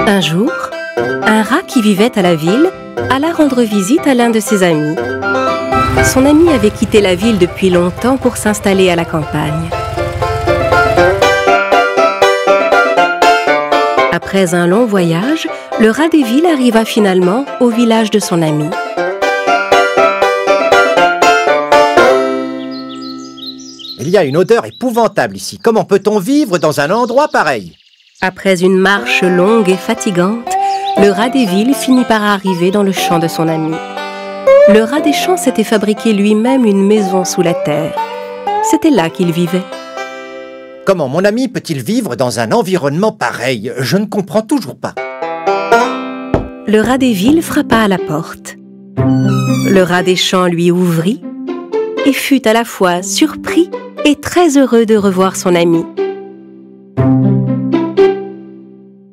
Un jour, un rat qui vivait à la ville alla rendre visite à l'un de ses amis. Son ami avait quitté la ville depuis longtemps pour s'installer à la campagne. Après un long voyage, le rat des villes arriva finalement au village de son ami. Il y a une odeur épouvantable ici. Comment peut-on vivre dans un endroit pareil? Après une marche longue et fatigante, le rat des villes finit par arriver dans le champ de son ami. Le rat des champs s'était fabriqué lui-même une maison sous la terre. C'était là qu'il vivait. Comment mon ami peut-il vivre dans un environnement pareil? Je ne comprends toujours pas. Le rat des villes frappa à la porte. Le rat des champs lui ouvrit et fut à la fois surpris et très heureux de revoir son ami.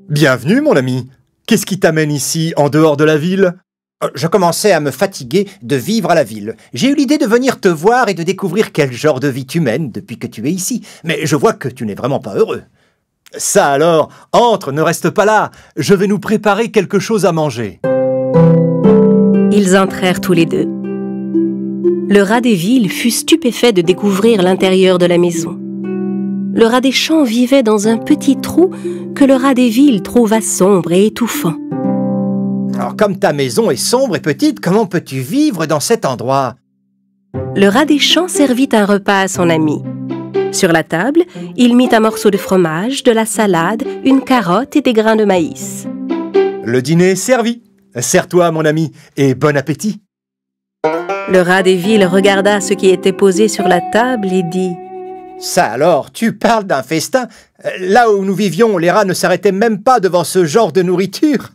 Bienvenue, mon ami. Qu'est-ce qui t'amène ici, en dehors de la ville? Je commençais à me fatiguer de vivre à la ville. J'ai eu l'idée de venir te voir et de découvrir quel genre de vie tu mènes depuis que tu es ici. Mais je vois que tu n'es vraiment pas heureux. Ça alors, entre, ne reste pas là. Je vais nous préparer quelque chose à manger. Ils entrèrent tous les deux. Le rat des villes fut stupéfait de découvrir l'intérieur de la maison. Le rat des champs vivait dans un petit trou que le rat des villes trouva sombre et étouffant. Alors, comme ta maison est sombre et petite, comment peux-tu vivre dans cet endroit? Le rat des champs servit un repas à son ami. Sur la table, il mit un morceau de fromage, de la salade, une carotte et des grains de maïs. Le dîner est servi. Sers-toi, mon ami, et bon appétit. Le rat des villes regarda ce qui était posé sur la table et dit: Ça alors, tu parles d'un festin? Là où nous vivions, les rats ne s'arrêtaient même pas devant ce genre de nourriture.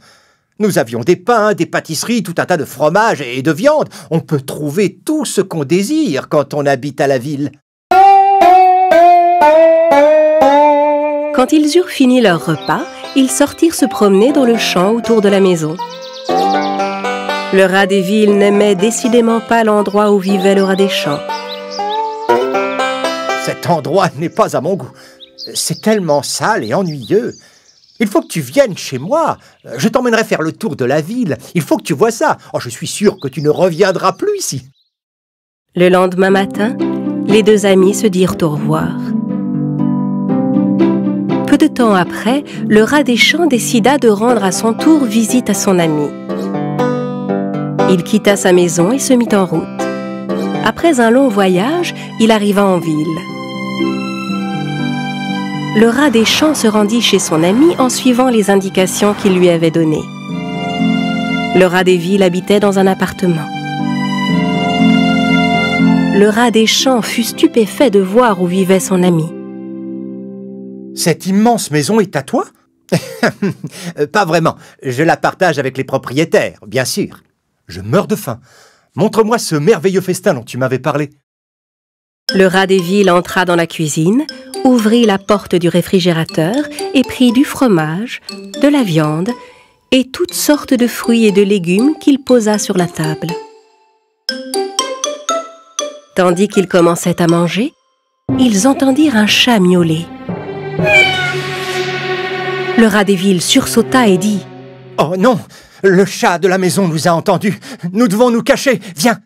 Nous avions des pains, des pâtisseries, tout un tas de fromages et de viande. On peut trouver tout ce qu'on désire quand on habite à la ville. Quand ils eurent fini leur repas, ils sortirent se promener dans le champ autour de la maison. Le rat des villes n'aimait décidément pas l'endroit où vivait le rat des champs. Cet endroit n'est pas à mon goût. C'est tellement sale et ennuyeux. Il faut que tu viennes chez moi. Je t'emmènerai faire le tour de la ville. Il faut que tu vois ça. Oh, je suis sûr que tu ne reviendras plus ici. Le lendemain matin, les deux amis se dirent au revoir. Peu de temps après, le rat des champs décida de rendre à son tour visite à son ami. Il quitta sa maison et se mit en route. Après un long voyage, il arriva en ville. Le rat des champs se rendit chez son ami en suivant les indications qu'il lui avait données. Le rat des villes habitait dans un appartement. Le rat des champs fut stupéfait de voir où vivait son ami. Cette immense maison est à toi? Pas vraiment. Je la partage avec les propriétaires, bien sûr. Je meurs de faim. Montre-moi ce merveilleux festin dont tu m'avais parlé. Le rat des villes entra dans la cuisine, ouvrit la porte du réfrigérateur et prit du fromage, de la viande et toutes sortes de fruits et de légumes qu'il posa sur la table. Tandis qu'ils commençaient à manger, ils entendirent un chat miauler. Le rat des villes sursauta et dit: « Oh non! Le chat de la maison nous a entendus. Nous devons nous cacher. Viens! »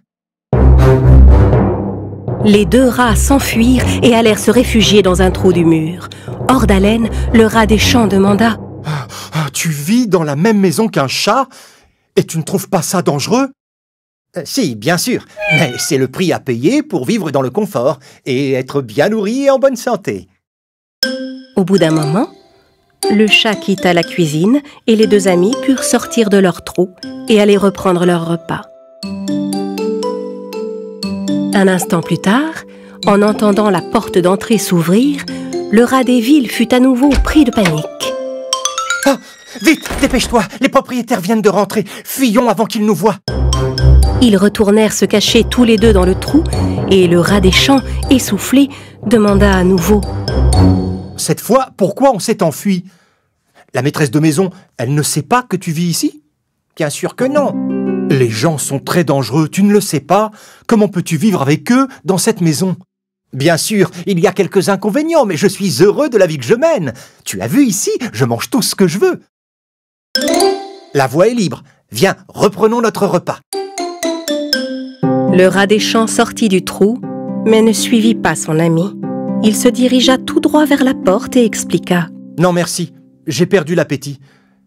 Les deux rats s'enfuirent et allèrent se réfugier dans un trou du mur. Hors d'haleine, le rat des champs demanda: « Tu vis dans la même maison qu'un chat? Et tu ne trouves pas ça dangereux ?» Si, bien sûr. Mais c'est le prix à payer pour vivre dans le confort et être bien nourri et en bonne santé. Au bout d'un moment, le chat quitta la cuisine et les deux amis purent sortir de leur trou et aller reprendre leur repas. Un instant plus tard, en entendant la porte d'entrée s'ouvrir, le rat des villes fut à nouveau pris de panique. « Oh, vite, dépêche-toi, les propriétaires viennent de rentrer. Fuyons avant qu'ils nous voient. » Ils retournèrent se cacher tous les deux dans le trou et le rat des champs, essoufflé, demanda à nouveau: « Cette fois, pourquoi on s'est enfui? La maîtresse de maison, elle ne sait pas que tu vis ici? » Bien sûr que non. Les gens sont très dangereux, tu ne le sais pas? Comment peux-tu vivre avec eux dans cette maison? Bien sûr, il y a quelques inconvénients, mais je suis heureux de la vie que je mène. Tu as vu ici, je mange tout ce que je veux. La voie est libre. Viens, reprenons notre repas. Le rat des champs sortit du trou, mais ne suivit pas son ami. Il se dirigea tout droit vers la porte et expliqua. « Non merci, j'ai perdu l'appétit.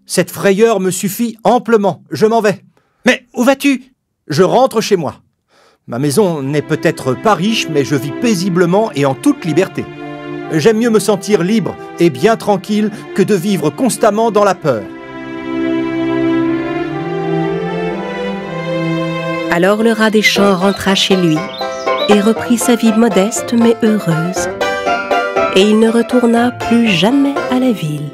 Cette frayeur me suffit amplement, je m'en vais. »« Mais où vas-tu ?»« Je rentre chez moi. Ma maison n'est peut-être pas riche, mais je vis paisiblement et en toute liberté. J'aime mieux me sentir libre et bien tranquille que de vivre constamment dans la peur. » Alors le rat des champs rentra chez lui et reprit sa vie modeste mais heureuse. Et il ne retourna plus jamais à la ville.